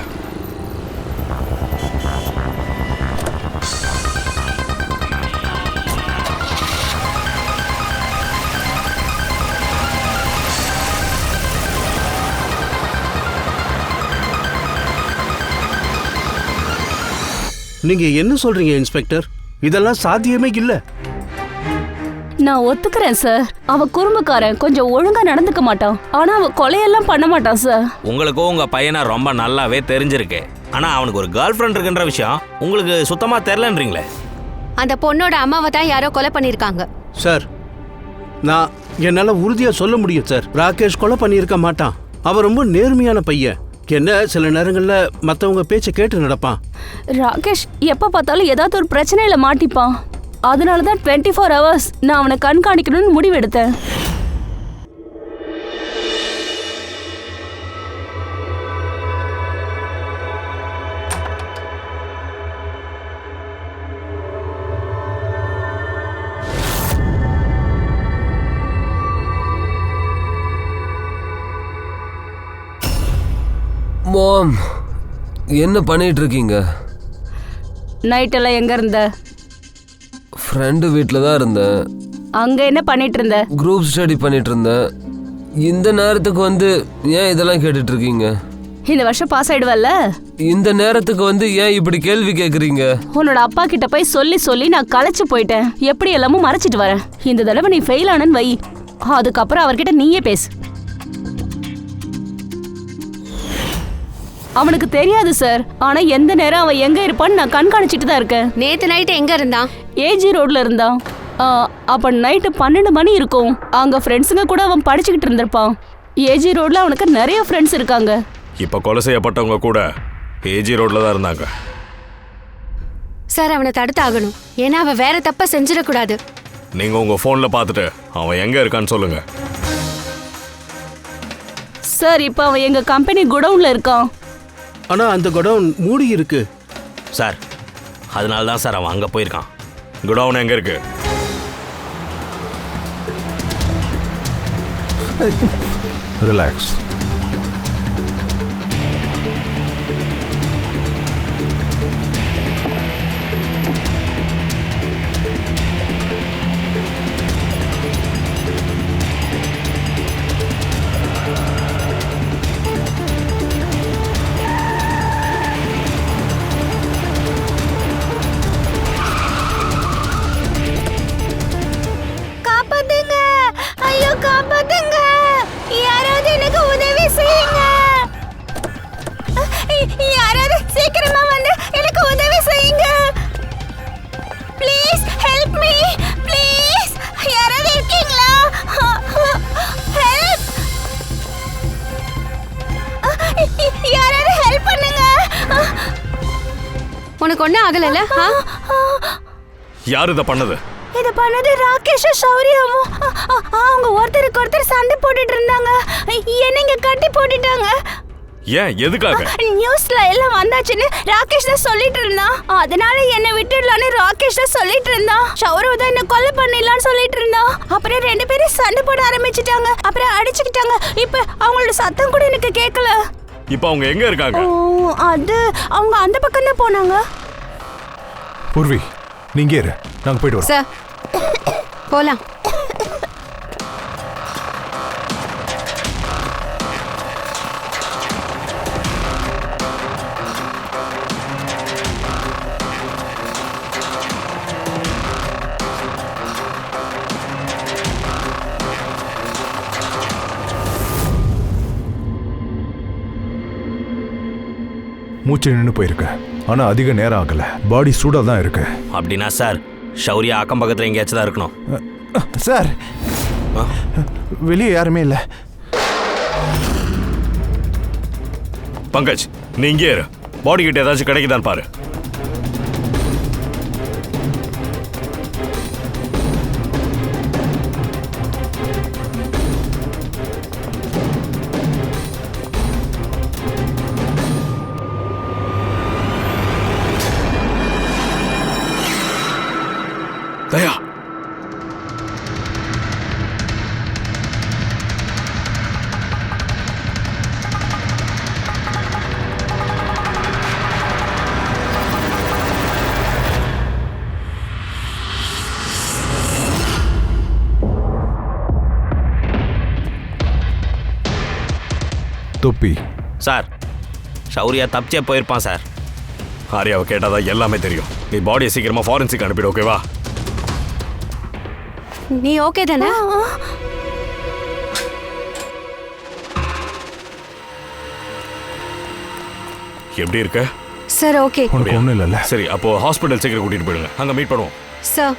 நீங்க என்ன சொல்றீங்க இன்ஸ்பெக்டர்? இதெல்லாம் சாத்தியமே இல்ல. நான் ஒத்துக்கிறேன் சார். அவ குறும்புக்காரன், கொஞ்சம் ஒழுங்கா நடந்துக்க மாட்டான். ஆனா அவ கொலையெல்லாம் பண்ண மாட்டான் சார். உங்களுக்கும் உங்க பையனை ரொம்ப நல்லாவே தெரிஞ்சிருக்கு. ஆனா அவனுக்கு ஒரு கேர்ள் ஃப்ரெண்ட் இருக்குன்ற விஷயம் உங்களுக்கு சுத்தமா தெரியலன்றீங்களே. அந்த பொண்ணோட அம்மாவை தான் யாரோ கொலை பண்ணியிருக்காங்க. சார், நான் என்னால உறுதியா சொல்ல முடியும் சார். ராகேஷ் கொலை பண்ணியிருக்க மாட்டான். அவன் ரொம்ப நேர்மையான பையன். என்ன சில நேரங்கள்ல மத்தவங்க பேச்சை கேட்டு நடப்பான். ராகேஷ் எப்ப பார்த்தாலும் ஏதாவது ஒரு பிரச்சனையில மாட்டிப்பான். அதனாலதான் 24 hours நான் அவனை கண்காணிக்கணும்னு முடிவெடுத்தேன். மாம், என்ன பண்ணிட்டு இருக்கீங்க? நைட்டெல்லாம் எங்க இருந்த? ஃப்ரெண்டு வீட்டில் தான் இருந்தேன். அங்க என்ன பண்ணிட்டு இருந்த? குரூப் ஸ்டடி பண்ணிட்டு இருந்தேன். இந்த நேரத்துக்கு வந்து ஏன் இதெல்லாம் கேட்டுட்டு இருக்கீங்க? இந்த வருஷம் பாஸ் ஆயிடுவல்ல? இந்த நேரத்துக்கு வந்து ஏன் இப்படி கேள்வி கேட்குறீங்க? உன்னோட அப்பா கிட்ட போய் சொல்லி நான் களைச்சு போயிட்டேன். எப்படி எல்லாமும் மறைச்சிட்டு வரேன். இந்த தடவை நீ ஃபெயில் ஆனன்னு வை, அதுக்கப்புறம் அவர்கிட்ட நீயே பேசு. அவனுக்கு தெரியாது சார், ஆனா எந்த நேரம் அவன் எங்க இருப்பான்னு நான் கண்காணிச்சிட்டு தான் இருக்கேன். நேத்து நைட்டு எங்க இருந்தான்? ஏஜி ரோட்ல இருந்தான். அப்ப நைட்டு 12 மணி இருக்கும். அங்க ஃப்ரெண்ட்ஸுங்க கூட அவன் படிச்சுக்கிட்டு இருந்திருப்பான். ஏஜி ரோட்ல அவனுக்கு நிறைய ஃப்ரெண்ட்ஸ் இருக்காங்க. இப்ப கொலை செய்யப்பட்டவங்க கூட ஏஜி ரோட்ல தான் இருந்தாங்க. சார் அவனை தடுத்தாகணும், ஏன்னா அவன் வேற தப்ப செஞ்சிடக்கூடாது. நீங்க உங்க போன்ல பார்த்துட்டு அவன் எங்க இருக்கான்னு சொல்லுங்க. சார் இப்ப அவன் எங்க கம்பெனி குடவுன்ல இருக்கான். ஆனா அந்த குடவுன் மூடி இருக்கு. சார் அதனால தான் சார் அவன் அங்கே போயிருக்கான். குடவுன் எங்க இருக்கு? ரிலாக்ஸ். காப்பாத்துங்க, ஐயோ காப்பாத்துங்க, யாராவது எனக்கு உதவி செய்யுங்க. யாராவது சீக்கிரமா வந்து எனக்கு உதவி செய்யுங்க. Please help me, please. யாராவது இருக்கீங்களா? ஹெல்ப், யாராவது ஹெல்ப் பண்ணுங்க. உனக்கு ஒன்றும் ஆகலைல்ல? யார் இதை பண்ணது? இது பண்ணது ராகேஷும் சௌரியாவும். அவங்க ஒருத்தருக்கு ஒருத்தர் சண்டை போட்டுட்டு இருந்தாங்க. என்ன இங்க கட்டி போட்டுட்டாங்க. ஏன், எதுக்காக? நியூஸ்ல எல்லாம் வந்தாச்சுன்னு ராகேஷ் தான் சொல்லிட்டு இருந்தான். அதனால என்ன விட்டுடலான்னு ராகேஷ் தான் சொல்லிட்டு இருந்தான். சௌரவ தான் என்ன கொலை பண்ணிடலான்னு சொல்லிட்டு இருந்தான். அப்புறம் 2 பேரும் சண்டை போட ஆரம்பிச்சிட்டாங்க. அப்புறம் அடிச்சுக்கிட்டாங்க. இப்ப அவங்களோட சத்தம் கூட எனக்கு கேட்கல. இப்ப அவங்க எங்க இருக்காங்க? அது அவங்க அந்த பக்கம் தான் போனாங்க. பூர்வி, நீங்க இரு, நாங்க போயிட்டு வரோம். சார் போலாம். மூச்சு நின்று போயிருக்கு, ஆனா அதிக நேரம் ஆகல. பாடி சூடா தான் இருக்கு. அப்படின்னா சார் ஷௌரியா அக்கம் பக்கத்தில் எங்கேயாச்சும் தான் இருக்கணும். சார் வெளியே யாருமே இல்லை. பங்கஜ், நீ இங்கே இரு. பாடி கிட்ட ஏதாச்சும் கிடைக்குதான்னு பாரு. தயா, தொப்பி. சார் ஷௌரியா தப்பிச்சே போயிருப்பான் சார். ஆரியாவை கேட்டாதான் எல்லாமே தெரியும். நீ பாடியை சீக்கிரமா ஃபாரன்சிக் அனுப்பிடு, ஓகேவா? நீ ஓகே தானே? எப்படி இருக்க? Sir okay. உனக்கு ஒன்றும் இல்லைல்ல? சரி, அப்போ ஹாஸ்பிட்டல் சீக்கிரம் கூட்டிட்டு போயிடுங்க. அங்க மீட் பண்ணுவோம். சார்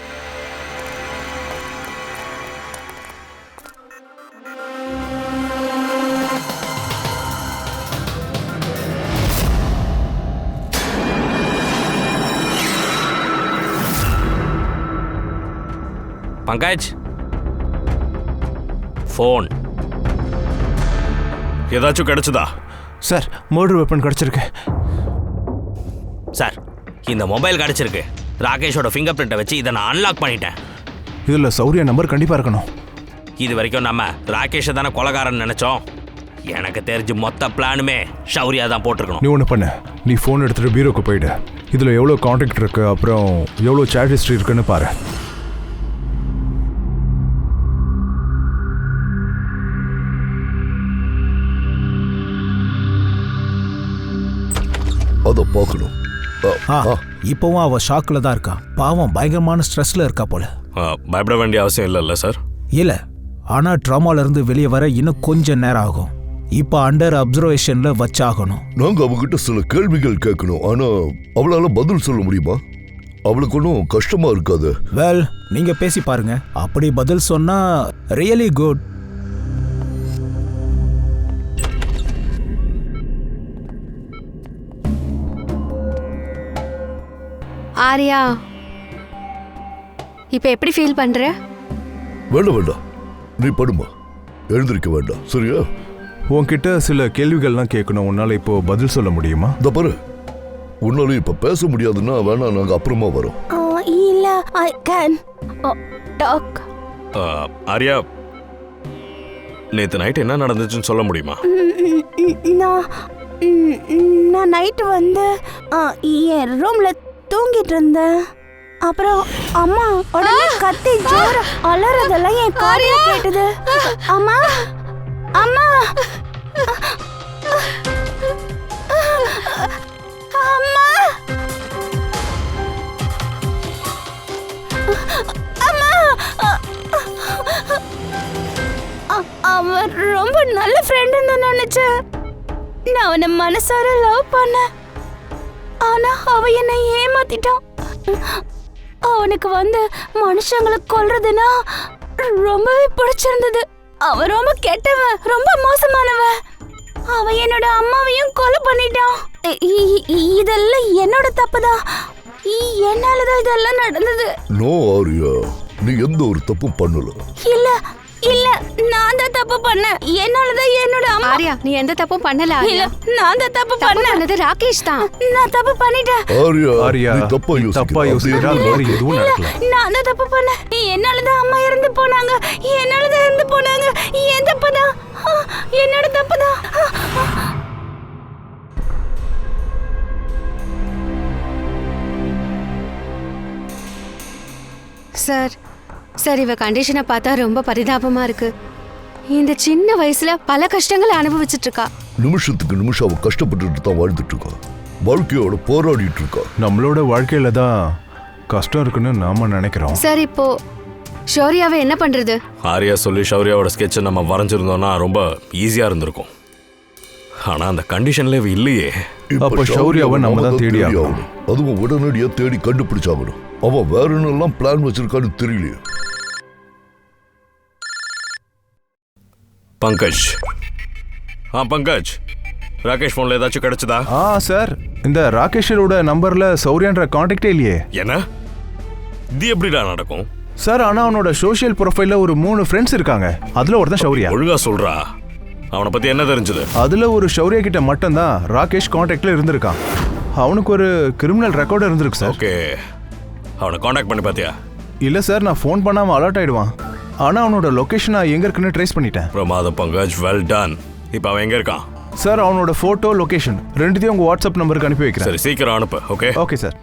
பங்கஜ், ஃபோன் ஏதாச்சும் கிடைச்சதா? சார் மர்டர் வெப்பன் கிடைச்சிருக்கு. சார் இந்த மொபைல் கிடச்சிருக்கு. ராகேஷோட ஃபிங்கர் பிரிண்ட்டை வச்சு இதை நான் அன்லாக் பண்ணிட்டேன். இதில் சௌரியா நம்பர் கண்டிப்பாக இருக்கணும். இது வரைக்கும் நம்ம ராகேஷை தானே கொலைகாரன் நினச்சோம். எனக்கு தெரிஞ்சு மொத்த பிளானுமே ஷௌரியா தான் போட்டிருக்கணும். நீ ஒன்று பண்ண, நீ ஃபோன் எடுத்துகிட்டு பீரோக்கு போயிடு. இதில் எவ்வளோ காண்டாக்ட் இருக்கு, அப்புறம் எவ்வளோ சேட் ஹிஸ்ட்ரி இருக்குன்னு பாரு. அதை பார்க்கணும். இப்பவும் அவ ஷாக்ல தான் இருக்கா. பாவம் பயங்கரமான ஸ்ட்ரெஸ்ல இருக்கா போல. பயப்பட வேண்டிய அவசியம் இல்லைல்ல சார்? இல்ல, ஆனா ட்ராமால இருந்து வெளியே வர இன்னும் கொஞ்சம் நேரம் ஆகும். இப்ப அண்டர் அப்சர்வேஷன்ல வச்சாகணும். நாங்க அவகிட்ட சில கேள்விகள் கேட்கணும். ஆனா அவளால பதில் சொல்ல முடியுமா? அவளுக்கு ஒன்றும் கஷ்டமா இருக்காது. வெல், நீங்க பேசி பாருங்க. அப்படி பதில் சொன்னா ரியலி குட். ஆர்யா, இப்ப எப்படி ஃபீல் பண்ற? வேண்டாம், நீ படுமா, எழுந்திருக்க வேண்டாம், சரியா? உன்கிட்ட சில கேள்விகள்லாம் கேட்கணும். உன்னால இப்போ பதில் சொல்ல முடியுமா? இந்த பாரு, உன்னால இப்ப பேச முடியாதுன்னா வேணா, நாங்க அப்புறமா வரோம். இல்ல, ஐ கேன் டாக். ஆர்யா, நேற்று நைட் என்ன நடந்துச்சுன்னு சொல்ல முடியுமா? நான் நைட்டு வந்து என் ரூம்ல தூங்கிட்டு இருந்தேன். அப்புறம் அம்மா உடனே கத்தி ஜோர அலறதெல்லாம் என் காதுல கேட்டது. அம்மா அம்மா அம்மா அம்மா. அவன் ரொம்ப நல்ல ஃப்ரெண்டுன்னு நினைச்சேன். நான் அவனை மனசார லவ் பண்ணேன். ஆனா அவன் என்னை ஏமாத்திட்டான். அவனுக்கு வந்து மனுஷங்களை கொல்றதுன்னா ரொம்பவே பிடிச்சிருந்தது. அவன் ரொம்ப கெட்டவன், ரொம்ப மோசமானவன். அவன் என்னோட அம்மாவையும் கொலை பண்ணிட்டான். இதெல்லாம் என்னோட தப்புதான். என்னாலதான் இதெல்லாம் நடந்தது. நோ ஆர்யா, நீ எந்த ஒரு தப்பும் பண்ணல. இல்ல இல்ல, நான் தான் தப்பு பண்ணேன். என்னாலதான் என்னோட அம்மா. ஆர்யா, நீ எந்த தப்பும் பண்ணல. இல்ல, நான் தான் தப்பு பண்ணது. ராகேஷ் தான். நான் தப்பு பண்ணிட்டேன். ஆர்யா, நீ தப்பா யோசிக்கிறா. வேற எதுவும் நடக்கல. நான் தான் தப்பு பண்ணேன். என்னாலதான் அம்மா இறந்து போனாங்க. என்னாலதான் இறந்து போனாங்க. என் தப்புதான், என்னோட தப்புதான். சார், இவ கண்டிஷனை பார்த்தா ரொம்ப பரிதாபமா இருக்கு. இந்த சின்ன வயசுல பல கஷ்டங்களை அனுபவிச்சுட்டு இருக்கா. நிமிஷத்துக்கு நிமிஷம் அவ கஷ்டப்பட்டு தான் வாழ்ந்துட்டு இருக்கா. வாழ்க்கையோட போராடிட்டு இருக்கா. நம்மளோட வாழ்க்கையில தான் கஷ்டம் இருக்குன்னு நாம நினைக்கிறோம். சார், இப்போ ஷௌரியாவை என்ன பண்றது? ஆர்யா சொல்லி ஷௌரியாவோட ஸ்கெட்சை நம்ம வரைஞ்சிருந்தோம்னா ரொம்ப ஈஸியா இருந்திருக்கும். ஆனா அந்த கண்டிஷன்ல இல்லையே. அப்ப ஷௌரியாவை நம்ம தான் தேடி ஆகணும். அதுவும் உடனடியா தேடி கண்டுபிடிச்சாகணும். அவன் வேற என்னெல்லாம் பிளான் வச்சிருக்கான்னு தெரியலையே. பங்கஜ், பங்கஜ், ராகேஷ் போன்ல ஏதாச்சும் கிடைச்சதா? சார், இந்த ராகேஷோட நம்பர்ல சௌரியான்ற கான்டாக்டே இல்லையே. என்ன இது எப்படிடா நடக்கும்? சார், ஆனா அவனோட சோஷியல் ப்ரொஃபைல்ல ஒரு 3 ஃப்ரெண்ட்ஸ் இருக்காங்க. அதுல ஒருத்தன் ஷௌரியா. ஒழுங்கா சொல்றா, அவனை பத்தி என்ன தெரிஞ்சது? அதுல ஒரு ஷௌரியா கிட்ட மட்டும் தான் ராகேஷ் கான்டாக்ட்ல இருந்திருக்கான். அவனுக்கு ஒரு கிரிமினல் ரெக்கார்டு இருந்திருக்கு சார். ஓகே, அவனை காண்டாக்ட் பண்ணி பாத்தியா? இல்ல சார், நான் ஃபோன் பண்ணாம அலர்ட் ஆயிடுவான். ஆனா அவனோட லொகேஷன் நான் எங்க இருக்குன்னு ட்ரேஸ் பண்ணிட்டேன். பிரமாதம் பங்கஜ், வெல் டன். இப்போ அவன் எங்க இருக்கான்? சார், அவனோட போட்டோ லொகேஷன் ரெண்டுத்தையும் உங்க வாட்ஸ்அப் நம்பருக்கு அனுப்பி வைக்கிறேன். சரி, சீக்கிரம் அனுப்பு. Okay okay sir.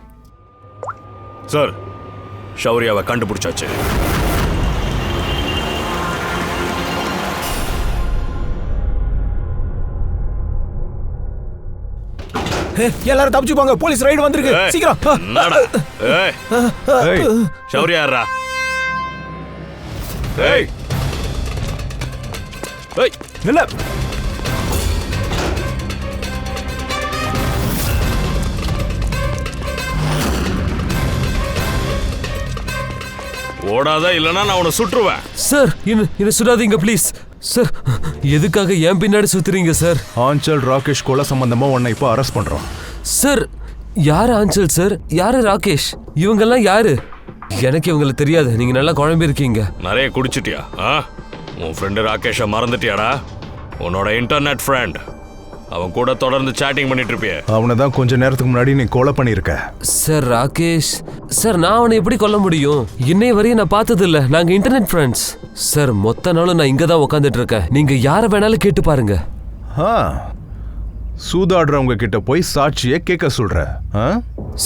சார், ஷௌரியாவை கண்டுபிடிச்சாச்சு. எல்லாரும் தப்பிச்சு போங்க, போலீஸ் ரைடு வந்திருக்கு. சீக்கிரம். ஷௌரியா யாரா? ஏய் ஏய், நில்ல. ஓடாத, இல்லனா நான் உன்னை சுற்றுவேன். சார், என்ன சுடாதீங்க ப்ளீஸ். சார், எதுக்காக ஏன் பின்னாடி சுத்துறீங்க சார்? ஆஞ்சல் ராகேஷ் கொலை சம்பந்தமா உன்னை இப்போ அரெஸ்ட் பண்றோம். சார், யாரு ஆஞ்சல் சார், யாரு ராகேஷ், இவங்கெல்லாம் யாரு? எனக்கு இவங்களை தெரியாது. நீங்க நல்லா குழம்பி இருக்கீங்க. நிறைய குடிச்சிட்டியா? உன் ஃப்ரெண்டு ராகேஷை மறந்துட்டியாடா? உன்னோட இன்டர்நெட் ஃப்ரெண்ட். அவன் கூட தொடர்ந்து சாட்டிங் பண்ணிட்டு இருப்பிய. அவனை தான் கொஞ்ச நேரத்துக்கு முன்னாடி நீ கொலை பண்ணிருக்க. சார், ராகேஷ் சார், நான் அவனை எப்படி கொல்ல முடியும்? இன்னைய வரையும் நான் பார்த்தது இல்ல. நாங்க இன்டர்நெட் ஃப்ரெண்ட்ஸ் சார். மொத்த நாளும் நான் இங்க தான் உட்காந்துட்டு இருக்கேன். நீங்க யாரை வேணாலும் கேட்டு பாருங்க. ஆ சூதாடுறவங்க கிட்ட போய் சாட்சியை கேட்க சொல்ற.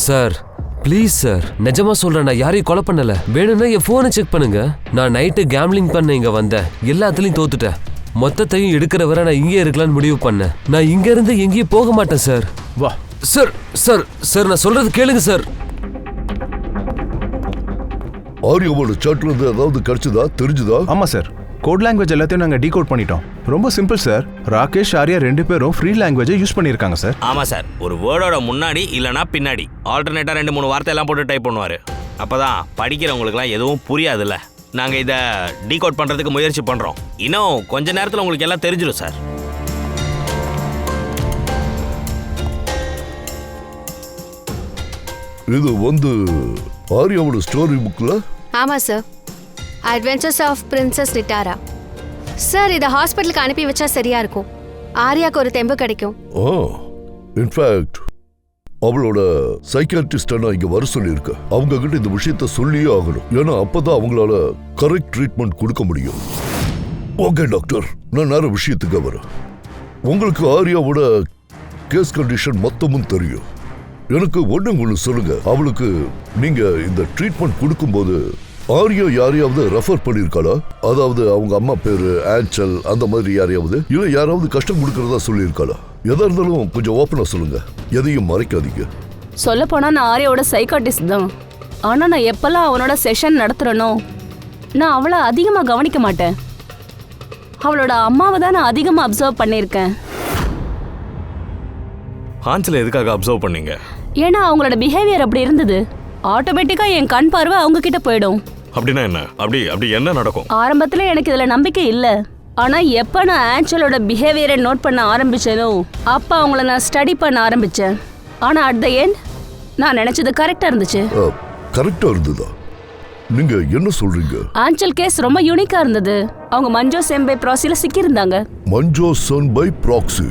சார் ப்ளீஸ் சார், நிஜமா சொல்றேன், நான் யாரையும் கொலை பண்ணல. வேணும்னா என் போனை செக் பண்ணுங்க. நான் நைட்டு கேம்லிங் பண்ண இங்க வந்தேன், எல்லாத்துலயும் தோத்துட்டேன். மொத்தத்தையும் எடுக்கிற வரை நான் இங்கே இருக்கலாம்னு முடிவு பண்ணேன். நான் இங்க இருந்து எங்கேயும் போக மாட்டேன் சார். வா சார் சார் சார், நான் சொல்றது கேளுங்க சார். ஆரியாவோட சாட்ல இருந்து ஏதாவது கிடைச்சதா தெரிஞ்சுதா? ஆமா சார், கோட் லாங்குவேஜ் எல்லாத்தையும் நாங்கள் டீகோட் பண்ணிட்டோம். ரொம்ப சிம்பிள் சார். ராகேஷ் ஆர்யா 2 பேரும் ஃப்ரீ லாங்குவேஜை யூஸ் பண்ணியிருக்காங்க சார். ஆமாம் சார், ஒரு வேர்டோட முன்னாடி இல்லைனா பின்னாடி ஆல்டர்னேட்டாக 2-3 வார்த்தை எல்லாம் போட்டு டைப் பண்ணுவார். அப்போ தான் படிக்கிறவங்களுக்குலாம் எதுவும் புரியாதுல்ல. நாங்கள் இதை டீகோட் பண்ணுறதுக்கு முயற்சி பண்ணுறோம். இன்னும் கொஞ்ச நேரத்தில் உங்களுக்கு எல்லாம் தெரிஞ்சிடும் சார். இது ஆரியாவோட ஸ்டோரி புக்ல. ஆமா sir, adventures of princess Ritara. Sir இதை ஹாஸ்பிட்டலுக்கு அனுப்பி வச்சா சரியா இருக்கும். ஆரியாக்கு ஒரு தெம்பு கிடைக்கும். இன்ஃபேக்ட் அவளோட சைக்கியாட்ரிஸ்ட நான் இங்க வர சொல்லியிருக்க. அவங்க கிட்ட இந்த விஷயத்த சொல்லியே ஆகணும். ஏன்னா அப்பதான் அவங்களால கரெக்ட் ட்ரீட்மெண்ட் கொடுக்க முடியும். ஓகே டாக்டர், நான் நேர விஷயத்துக்கு வரேன். உங்களுக்கு ஆரியாவோட கேஸ் கண்டிஷன் மொத்தமும் தெரியும். எனக்கு ஒண்ணு சொல்லுங்க, அவளுக்கு நீங்க இந்த ட்ரீட்மெண்ட் கொடுக்கும்போது ஆரியா யாரையாவது ரெஃபர் பண்ணிருக்காளா? அதாவது அவங்க அம்மா பேரு ஆன்சல் அந்த மாதிரி யாரையாவது, இல்ல யாராவது கஷ்டம் கொடுக்கறதா சொல்லியிருக்காளா? எதா இருந்தாலும் கொஞ்சம் ஓப்பனா சொல்லுங்க, எதையும் மறைக்காதீங்க. சொல்ல போனா நான் ஆரியாவோட சைக்காட்டிஸ்ட் தான். ஆனா நான் எப்பெல்லாம் அவனோட செஷன் நடத்துறனோ நான் அவளை அதிகமா கவனிக்க மாட்டேன். அவளோட அம்மாவை தான் நான் அதிகமா அப்சர்வ் பண்ணியிருக்கேன். ஆன்சல் எதுக்காக அப்சர்வ் பண்ணீங்க? ஏன்னா அவங்களோட பிஹேவியர் அப்படி இருந்தது. ஆட்டோமேட்டிக்கா என் கண் பார்வை அவங்க கிட்ட போயிடும். அப்படின்னா என்ன? அப்படி என்ன நடக்கும்? ஆரம்பத்துல எனக்கு இதுல நம்பிக்கை இல்ல. ஆனா எப்ப நான் ஆன்சலோட பிஹேவியரை நோட் பண்ண ஆரம்பிச்சேனோ அப்ப அவங்கள நான் ஸ்டடி பண்ண ஆரம்பிச்சேன். ஆனா அட் த எண்ட் நான் நினைச்சது கரெக்டா இருந்துச்சு. கரெக்டா இருந்ததா? நீங்க என்ன சொல்றீங்க? ஆன்சல் கேஸ் ரொம்ப யூனிக்கா இருந்தது. அவங்க மஞ்சோ செம்பை ப்ராக்ஸில சிக்கி இருந்தாங்க. மஞ்சோ செம்பை ப்ராக்ஸி.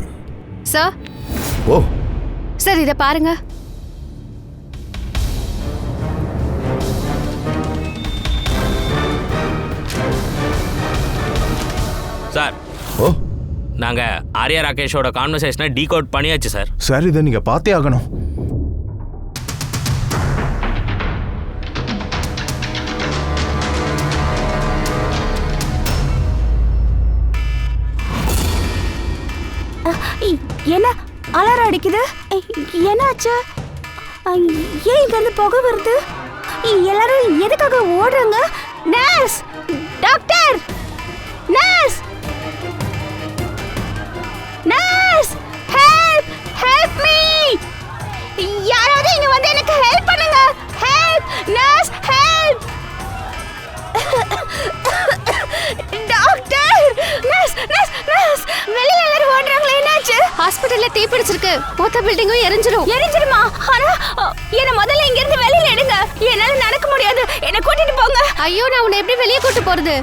சார் ஓ சார் இதை பாருங்க. சார் நாங்கள் ஆர்யா ராகேஷோட கான்வர்சேஷனை டீகோட் பண்ணியாச்சு சார். சார் இதை நீங்க பார்த்தே ஆகணும். என்ன அலாரம் அடிக்குது? என்னாச்சு? ஏன் இங்க இருந்து புகை வருது? எல்லாரும் எதுக்காக ஓடுறாங்க? Nurse, doctor, nurse, nurse, help, help me. யாராவது இங்க வந்து எனக்கு ஹெல்ப் பண்ணுங்க. Help, nurse, help. Doctor, nurse, nurse, nurse. வெளியில எல்லாரும் ஓடுறாங்களே, என்னாச்சு? ஹாஸ்பிடல்ல தீ பிடிச்சிருக்கு. மொத்த பில்டிங்கும் எரிஞ்சிருமா? ஆனா என்ன முதல்ல இங்க இருந்து வெளியில எடுங்க. என்னால நடக்க முடியாது, என்ன கூட்டிட்டு போங்க. ஐயோ, நான் உன்னை எப்படி வெளியே கூட்டு போறது?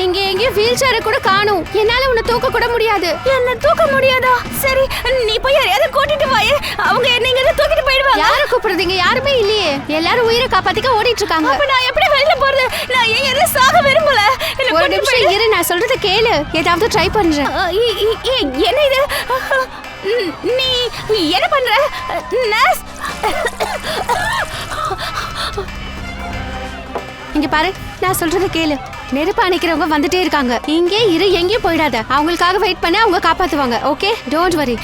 இங்க எங்கேயும் வீல் சேரை கூட காணும். என்னால உன்னை தூக்க கூட முடியாது. என்ன தூக்க முடியாதா? சரி, நீ போய் யாரையாவது கூட்டிட்டு வாயே. அவங்க என்ன இங்க தூக்கிட்டு போயிடுவாங்க. யாரை கூப்பிடுறீங்க? யாருமே இல்லையே. எல்லாரும் உயிரை காப்பாத்திக்க ஓடிட்டு இருக்காங்க. அப்ப நான் எப்படி வெளியில போறது? நான் ஏன் எல்லாம் சாக விரும்பல. ஒரு நிமிஷம் இரு, நான் சொல்றத கேளு. ஏதாவது ட்ரை பண்றேன். என்ன இது? நீ என்ன பண்ற? நர்ஸ், இங்க பாரு, நான் சொல்றத கேளு. நெருப்பு அணைக்கிறவங்க வந்துட்டே இருக்காங்க. இங்கே இரு, எங்கேயும் போயிடாத. அவங்களுக்காக வெயிட் பண்ண, அவங்க காப்பாத்துவாங்க. Okay, don't worry.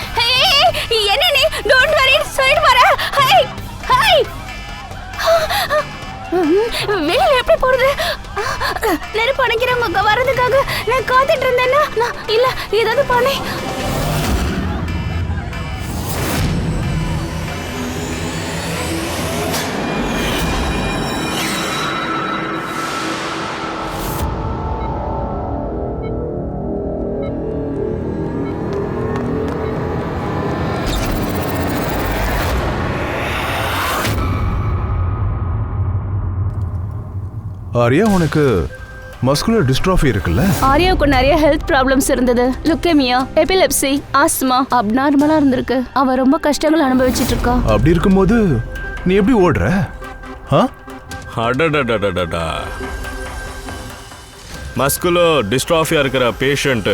என்ன நீ டோன்ட் வரி சொல்லிட்டு வர? ஹை ஹை, வெளியில எப்படி போறது? நெருப்பு அணைக்கிறவங்க வரதுக்காக நான் காத்துட்டு இருந்தேன்னா இல்ல ஏதாவது பண்ணி. ஆரியா, உனக்கு மஸ்குலர் டிஸ்ட்ராஃபி இருக்குல்ல? ஆரியாவுக்கு நிறைய ஹெல்த் ப்ராப்ளம்ஸ் இருந்தது. லுக்கேமியா, எபிலெப்சி, ஆஸ்மா அப்நார்மலா இருந்திருக்கு. அவ ரொம்ப கஷ்டங்கள் அனுபவிச்சிட்டு இருக்கா. அப்படி இருக்கும்போது நீ எப்படி ஓடுற? அடடடடடடா, மஸ்குலர் டிஸ்ட்ராஃபியா இருக்கிற பேஷண்ட்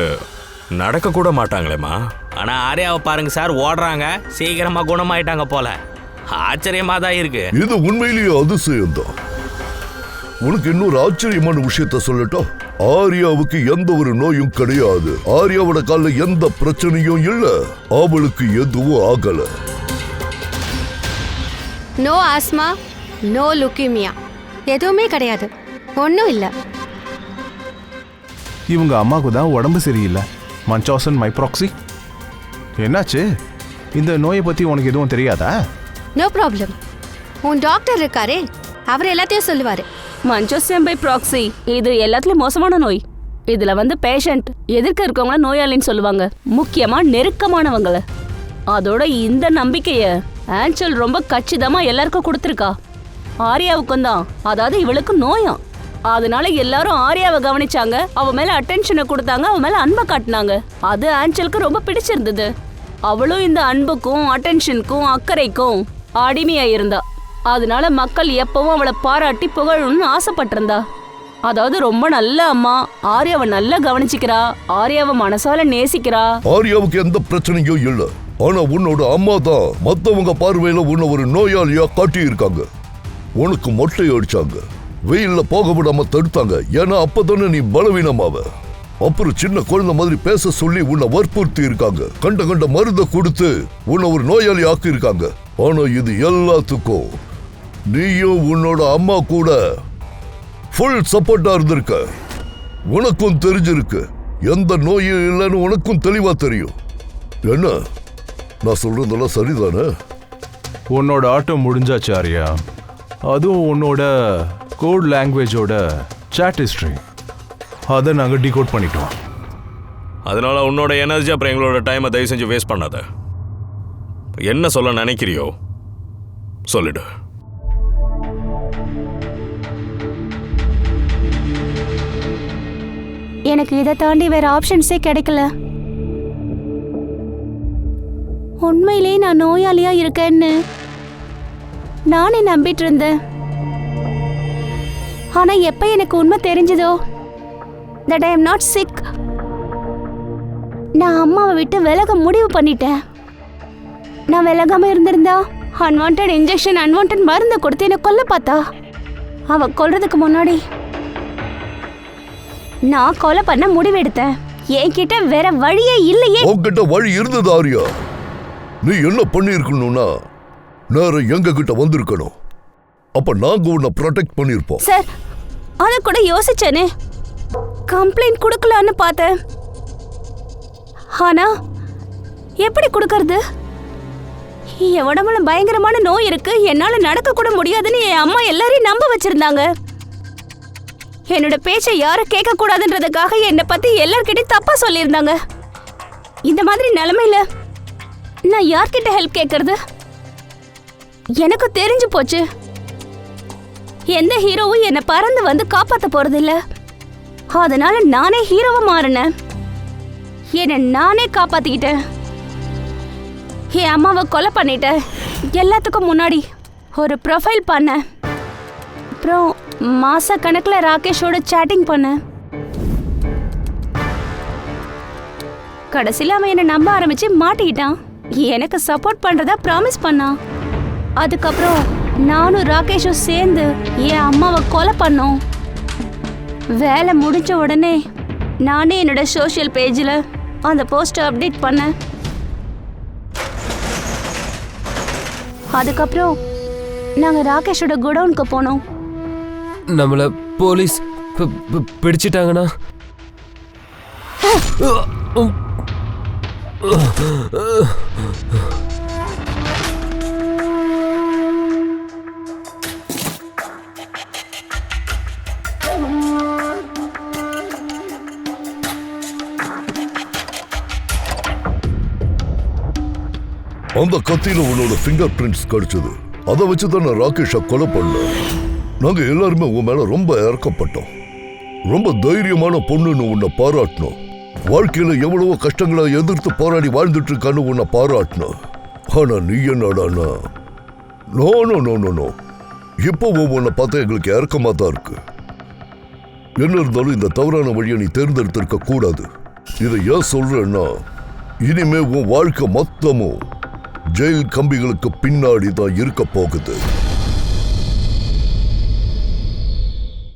நடக்க கூட மாட்டாங்களேம்மா. ஆனா ஆர்யாவை பாருங்க சார், ஓடுறாங்க, சீக்கிரமா குணமாயிட்டாங்க போல. ஆச்சரியமா தான் இருக்கு. இது உண்மையிலேயே அதிசயம்தான். உனக்கு இன்னொரு ஆச்சரியமான விஷயத்த சொல்லட்டா? ஆர்யாவுக்கு எந்த ஒரு நோயும் கிடையாது. ஆர்யாவோட காலில் எந்த பிரச்சனையும் இல்ல. அவளுக்கு எதுவும் ஆகல. நோ ஆஸ்மா, நோ லுக்கிமியா, எதுவுமே கிடையாது, ஒன்றும் இல்லை. இவங்க அம்மாவுக்கு தான் உடம்பு சரியில்லை. மன்சாசன் மைப்ராக்சி. என்னாச்சு? இந்த நோயை பற்றி உனக்கு எதுவும் தெரியாதா? No problem. உன் டாக்டர் இருக்காரே, அவர் எல்லாத்தையும் சொல்லுவார். மஞ்சோசியம் பை ப்ராக்சி இது எல்லாத்துலயும் மோசமான நோய். இதுல வந்து பேஷண்ட் எதிர்க்க இருக்கவங்கள நோயாளின்னு சொல்லுவாங்க, முக்கியமா நெருக்கமானவங்கள. அதோட இந்த நம்பிக்கைய ஆன்சல் ரொம்ப கச்சிதமா எல்லாருக்கும் கொடுத்துருக்கா. ஆர்யாவுக்கும் தான், அதாவது இவளுக்கு நோயாம். அதனால எல்லாரும் ஆர்யாவை கவனிச்சாங்க, அவ மேல அட்டென்ஷனை கொடுத்தாங்க, அவ மேல அன்பை காட்டினாங்க. அது ஆன்சலுக்கு ரொம்ப பிடிச்சிருந்தது. அவளும் இந்த அன்புக்கும் அட்டென்ஷனுக்கும் அக்கறைக்கும் அடிமையா இருந்தா. அதனால மக்கள் எப்பவும் அவளை பாராட்டி புகழணும்னு ஆசைப்பட்டிருந்தா. அதாவது ரொம்ப நல்ல அம்மா, ஆர்யாவை நல்லா கவனிச்சுக்கிறா, ஆர்யாவை மனசால நேசிக்கிறா. ஆர்யாவுக்கு எந்த பிரச்சனையும் இல்ல. ஆனா உன்னோட அம்மா தான் மத்தவங்க பார்வையில உன்னை ஒரு நோயாளியா காட்டி இருக்காங்க. உனக்கு மொட்டை அடிச்சாங்க, வெயில்ல போக விடாம தடுத்தாங்க. ஏன்னா அப்பதானே நீ பலவீனமாவ. அப்புறம் சின்ன குழந்தை மாதிரி பேச சொல்லி உன்னை வற்புறுத்தி இருக்காங்க. கண்ட கண்ட மருந்தை கொடுத்து உன்னை ஒரு நோயாளி ஆக்கி இருக்காங்க. ஆனா இது எல்லாத்துக்கும் நீயும் உன்னோட அம்மா கூட ஃபுல் சப்போர்ட்டா இருந்திருக்க. உனக்கும் தெரிஞ்சிருக்கு எந்த நோயும் இல்லைன்னு உனக்கும் தெளிவா தெரியும். என்ன நான் சொல்றதெல்லாம் சரிதானே? உன்னோட ஆட்டம் முடிஞ்சாச்சு ஆர்யா. அதுவும் உன்னோட கோட் லாங்குவேஜோட சாட் ஹிஸ்ட்ரி, அதை நாங்கள் டிகோட் பண்ணிட்டோம். அதனால உன்னோட எனர்ஜி அப்புறம் எங்களோட டைமை தயவு செஞ்சு வேஸ்ட் பண்ணாத. என்ன சொல்ல நினைக்கிறியோ சொல்லிடு. எனக்கு இதை தாண்டி வேற ஆப்ஷன்ஸே கிடைக்கல. உண்மையிலே நான் நோயாளியா இருக்கேன்னு நானே நம்பிட்டு இருந்தேன். ஆனா எப்ப எனக்கு உண்மை தெரிஞ்சதோ that I am not sick, நான் அம்மாவை விட்டு விலக முடிவு பண்ணிட்டேன். நான் விலகாம இருந்திருந்தா அன்வான்ட் இன்ஜெக்ஷன், அன்வான்ட் மருந்து கொடுத்து என்னை கொல்ல பார்த்தா. அவ கொல்றதுக்கு முன்னாடி நான் கொலை பண்ண முடிவெடுத்தேன். என்கிட்ட வேற வழியே இல்லையே. உன்கிட்ட வழி இருந்தது ஆர்யா. நீ என்ன பண்ணி இருக்கணும்னா நேரம் எங்க கிட்ட வந்திருக்கணும். அப்ப நாங்க உன்னை ப்ரொடெக்ட் பண்ணிருப்போம். சார், அத கூட யோசிச்சேனே. கம்ப்ளைண்ட் கொடுக்கலான்னு பார்த்தேன். ஆனா எப்படி கொடுக்கறது? என் உடம்புல பயங்கரமான நோய் இருக்கு, என்னால நடக்க கூட முடியாதுன்னு என் அம்மா எல்லாரையும் நம்ப வச்சிருந்தாங்க. என்னோட பேச்சை யாரும் கேட்க கூடாதுன்றதுக்காக என்னை பத்தி எல்லார்கிட்டயும் தப்பா சொல்லியிருந்தாங்க. இந்த மாதிரி நிலைமையில நான் யார்கிட்ட ஹெல்ப் கேட்கறது? எனக்கு தெரிஞ்சு போச்சு, எந்த ஹீரோவும் என்னை பறந்து வந்து காப்பாத்த போறது இல்ல. அதனால நானே ஹீரோவா மாறினேன். என்னை நானே காப்பாத்திக்கிட்டேன். என் அம்மாவை கொலை பண்ணிட்டேன். எல்லாத்துக்கும் முன்னாடி ஒரு ப்ரொஃபைல் பண்ணேன். அப்புறம் மாச கணக்கில் ராகேஷோட சேட்டிங் பண்ணேன். கடைசியில் அவன் என்னை நம்ப ஆரம்பிச்சு மாட்டிக்கிட்டான். எனக்கு சப்போர்ட் பண்றதா ப்ராமிஸ் பண்ணான். அதுக்கப்புறம் நானும் ராகேஷும் சேர்ந்து என் அம்மாவை கொலை பண்ணோம். வேலை முடிஞ்ச உடனே நானே என்னோட சோஷியல் பேஜில் அந்த போஸ்ட்டை அப்டேட் பண்ணேன். அதுக்கப்புறம் நாங்கள் ராகேஷோட குடவுனுக்கு போனோம். நம்மள போலீஸ் பிடிச்சிட்டாங்கண்ணா. அந்த கத்தியில உன்னோட ஃபிங்கர் பிரிண்ட்ஸ் கிடைச்சது. அதை வச்சுதான் நான் ராகேஷை கொலை பண்ண. நாங்க எல்லாருமே உன் மேல ரொம்ப இறக்கப்பட்டோம். ரொம்ப தைரியமான பொண்ணுன்னு உன்னை பாராட்டணும். வாழ்க்கையில எவ்வளவோ கஷ்டங்களை எதிர்த்து போராடி வாழ்ந்துட்டு இருக்கான்னு உன்னை பாராட்டணும். ஆனா நீ என்னடானா no no no no no. இப்போ உன்னை பார்த்தா எங்களுக்கு இறக்கமா தான் இருக்கு. என்ன இருந்தாலும் இந்த தவறான வழியை நீ தேர்ந்தெடுத்திருக்க கூடாது. இதை ஏன் சொல்றேன்னா, இனிமே உன் வாழ்க்கை மொத்தமும் ஜெயில் கம்பிகளுக்கு பின்னாடி தான் இருக்க போகுது.